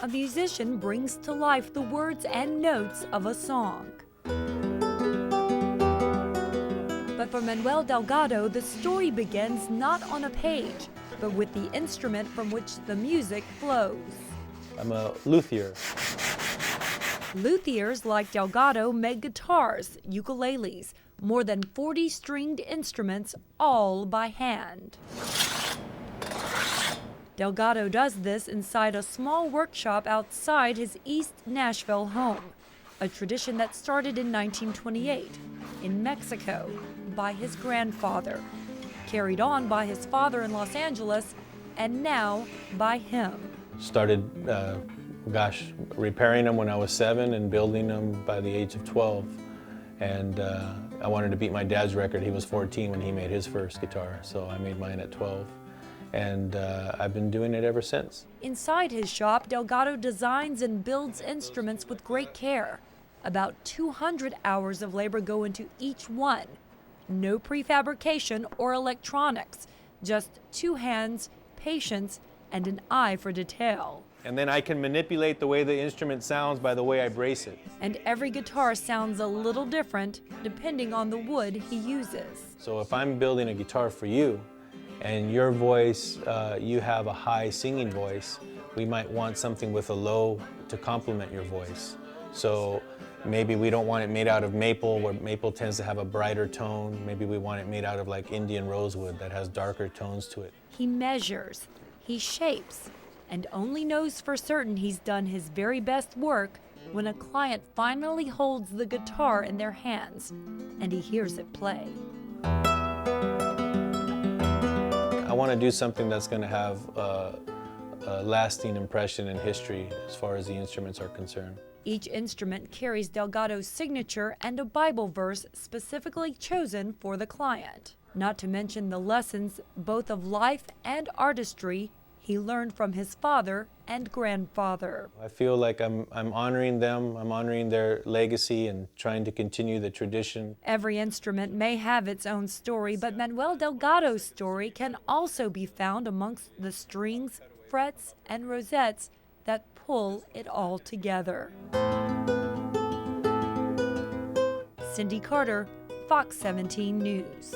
a musician brings to life the words and notes of a song. But for Manuel Delgado, the story begins not on a page, but with the instrument from which the music flows. I'm a luthier. Luthiers like Delgado make guitars, ukuleles, more than 40 stringed instruments, all by hand. Delgado does this inside a small workshop outside his East Nashville home, a tradition that started in 1928 in Mexico by his grandfather, carried on by his father in Los Angeles, and now by him. Started, repairing them when I was 7 and building them by the age of 12. And I wanted to beat my dad's record. He was 14 when he made his first guitar, so I made mine at 12. And I've been doing it ever since. Inside his shop, Delgado designs and builds instruments with great care. About 200 hours of labor go into each one. No prefabrication or electronics, just 2 hands, patience, and an eye for detail. And then I can manipulate the way the instrument sounds by the way I brace it. And every guitar sounds a little different depending on the wood he uses. So if I'm building a guitar for you, and your voice, you have a high singing voice, we might want something with a low to complement your voice. So maybe we don't want it made out of maple, where maple tends to have a brighter tone. Maybe we want it made out of like Indian rosewood that has darker tones to it. He measures, he shapes, and only knows for certain he's done his very best work when a client finally holds the guitar in their hands and he hears it play. I want to do something that's going to have a lasting impression in history as far as the instruments are concerned. Each instrument carries Delgado's signature and a Bible verse specifically chosen for the client, not to mention the lessons both of life and artistry he learned from his father and grandfather. I feel like I'm honoring them, I'm honoring their legacy and trying to continue the tradition. Every instrument may have its own story, but Manuel Delgado's story can also be found amongst the strings, frets, and rosettes that pull it all together. Cindy Carter, Fox 17 News.